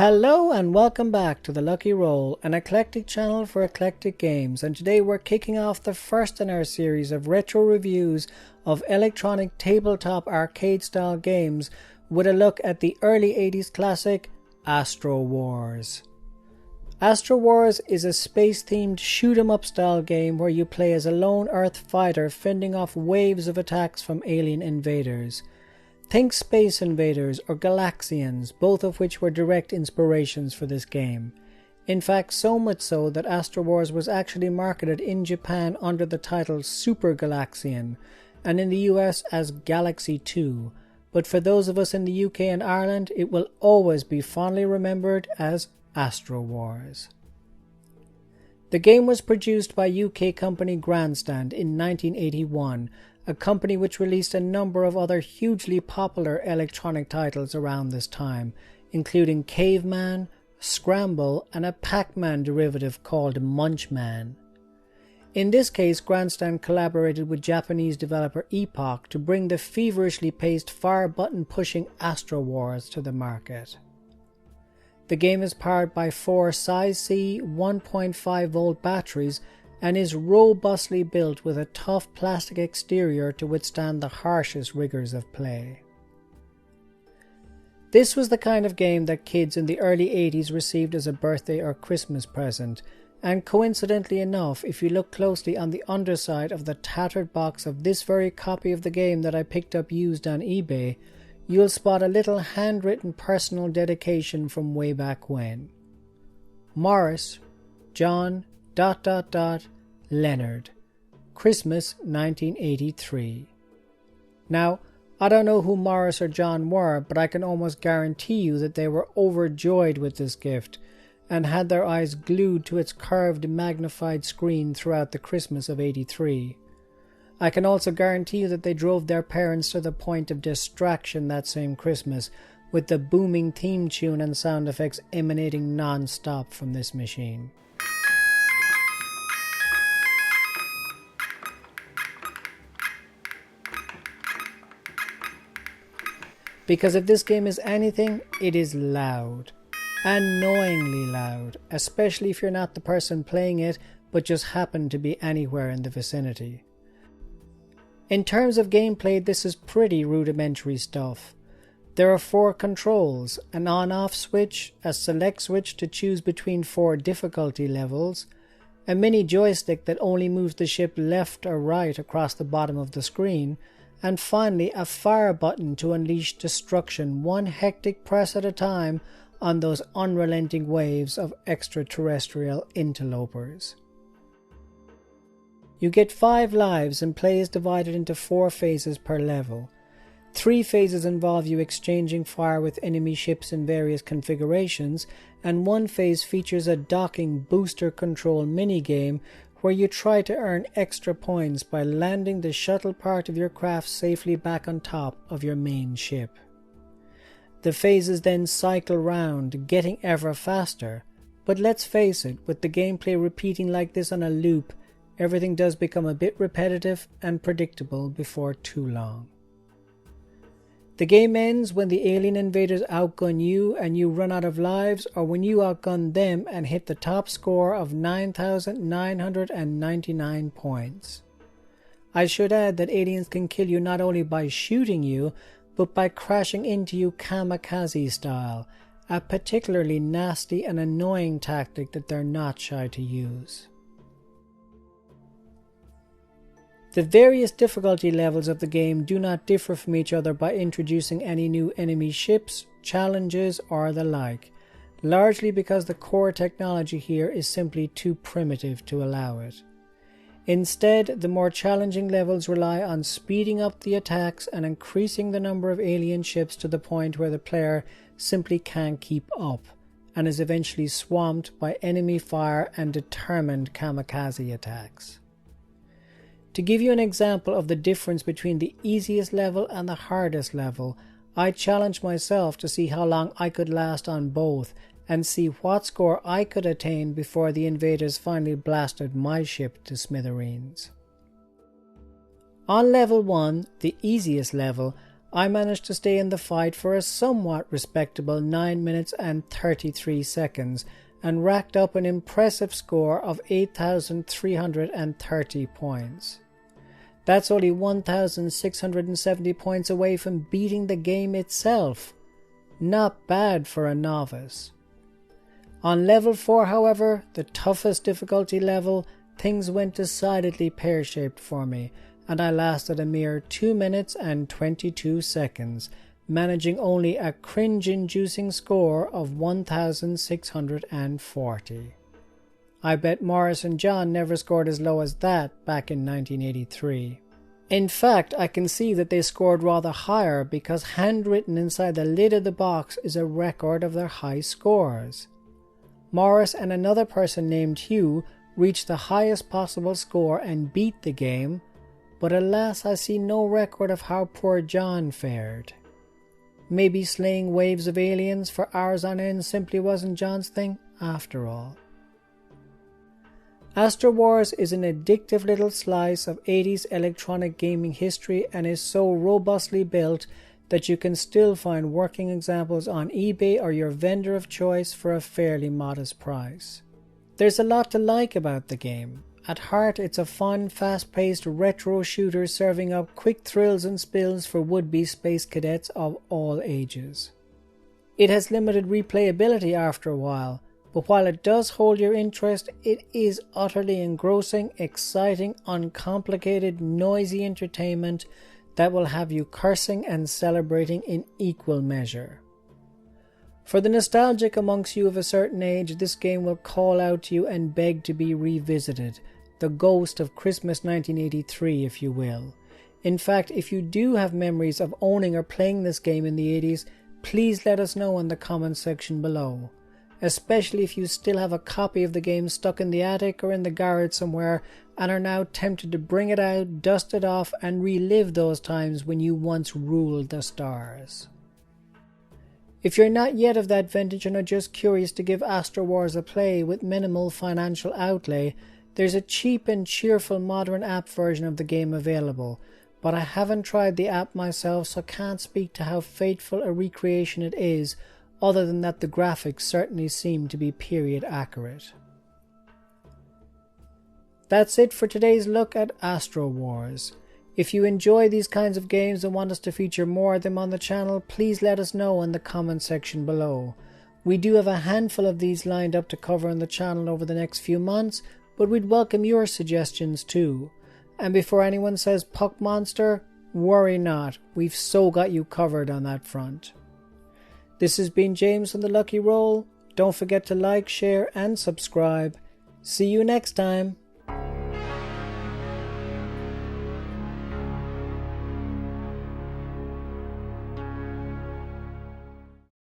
Hello and welcome back to The Lucky Roll, an eclectic channel for eclectic games, and today we're kicking off the first in our series of retro reviews of electronic tabletop arcade style games with a look at the early 80s classic Astro Wars. Astro Wars is a space-themed shoot-'em-up style game where you play as a lone Earth fighter fending off waves of attacks from alien invaders. Think Space Invaders or Galaxians, both of which were direct inspirations for this game. In fact, so much so that Astro Wars was actually marketed in Japan under the title Super Galaxian, and in the US as Galaxy 2, but for those of us in the UK and Ireland, it will always be fondly remembered as Astro Wars. The game was produced by UK company Grandstand in 1981, a company which released a number of other hugely popular electronic titles around this time, including Caveman, Scramble, and a Pac-Man derivative called Munchman. In this case, Grandstand collaborated with Japanese developer Epoch to bring the feverishly paced fire button pushing Astro Wars to the market. The game is powered by 4 size C 1.5 volt batteries and is robustly built with a tough plastic exterior to withstand the harshest rigors of play. This was the kind of game that kids in the early 80s received as a birthday or Christmas present, and coincidentally enough, if you look closely on the underside of the tattered box of this very copy of the game that I picked up used on eBay, you'll spot a little handwritten personal dedication from way back when. Morris, John, ... Leonard. Christmas 1983. Now, I don't know who Morris or John were, but I can almost guarantee you that they were overjoyed with this gift and had their eyes glued to its curved magnified screen throughout the Christmas of '83. I can also guarantee you that they drove their parents to the point of distraction that same Christmas with the booming theme tune and sound effects emanating non-stop from this machine. Because if this game is anything, it is loud. Annoyingly loud, especially if you're not the person playing it, but just happen to be anywhere in the vicinity. In terms of gameplay, this is pretty rudimentary stuff. There are 4 controls, an on-off switch, a select switch to choose between 4 difficulty levels, a mini joystick that only moves the ship left or right across the bottom of the screen, and finally a fire button to unleash destruction one hectic press at a time on those unrelenting waves of extraterrestrial interlopers. You get 5 lives and play is divided into 4 phases per level. 3 phases involve you exchanging fire with enemy ships in various configurations, and 1 phase features a docking booster control minigame where you try to earn extra points by landing the shuttle part of your craft safely back on top of your main ship. The phases then cycle round, getting ever faster, but let's face it, with the gameplay repeating like this on a loop, everything does become a bit repetitive and predictable before too long. The game ends when the alien invaders outgun you and you run out of lives, or when you outgun them and hit the top score of 9,999 points. I should add that aliens can kill you not only by shooting you, but by crashing into you kamikaze style, a particularly nasty and annoying tactic that they're not shy to use. The various difficulty levels of the game do not differ from each other by introducing any new enemy ships, challenges, or the like, largely because the core technology here is simply too primitive to allow it. Instead, the more challenging levels rely on speeding up the attacks and increasing the number of alien ships to the point where the player simply can't keep up, and is eventually swamped by enemy fire and determined kamikaze attacks. To give you an example of the difference between the easiest level and the hardest level, I challenged myself to see how long I could last on both and see what score I could attain before the invaders finally blasted my ship to smithereens. On level 1, the easiest level, I managed to stay in the fight for a somewhat respectable 9 minutes and 33 seconds and racked up an impressive score of 8,330 points. That's only 1,670 points away from beating the game itself. Not bad for a novice. On level 4, however, the toughest difficulty level, things went decidedly pear-shaped for me, and I lasted a mere 2 minutes and 22 seconds, managing only a cringe-inducing score of 1,640. I bet Morris and John never scored as low as that back in 1983. In fact, I can see that they scored rather higher because handwritten inside the lid of the box is a record of their high scores. Morris and another person named Hugh reached the highest possible score and beat the game, but alas, I see no record of how poor John fared. Maybe slaying waves of aliens for hours on end simply wasn't John's thing after all. Astro Wars is an addictive little slice of 80s electronic gaming history and is so robustly built that you can still find working examples on eBay or your vendor of choice for a fairly modest price. There's a lot to like about the game. At heart, it's a fun, fast-paced retro shooter serving up quick thrills and spills for would-be space cadets of all ages. It has limited replayability after a while, but while it does hold your interest, it is utterly engrossing, exciting, uncomplicated, noisy entertainment that will have you cursing and celebrating in equal measure. For the nostalgic amongst you of a certain age, this game will call out to you and beg to be revisited, the ghost of Christmas 1983, if you will. In fact, if you do have memories of owning or playing this game in the 80s, please let us know in the comments section below. Especially if you still have a copy of the game stuck in the attic or in the garage somewhere and are now tempted to bring it out, dust it off, and relive those times when you once ruled the stars. If you're not yet of that vintage and are just curious to give Astro Wars a play with minimal financial outlay, there's a cheap and cheerful modern app version of the game available, but I haven't tried the app myself, so can't speak to how faithful a recreation it is, other than that the graphics certainly seem to be period accurate. That's it for today's look at Astro Wars. If you enjoy these kinds of games and want us to feature more of them on the channel, please let us know in the comment section below. We do have a handful of these lined up to cover on the channel over the next few months, but we'd welcome your suggestions too. And before anyone says Puck Monster, worry not, we've so got you covered on that front. This has been James on the Lucky Roll. Don't forget to like, share and subscribe. See you next time.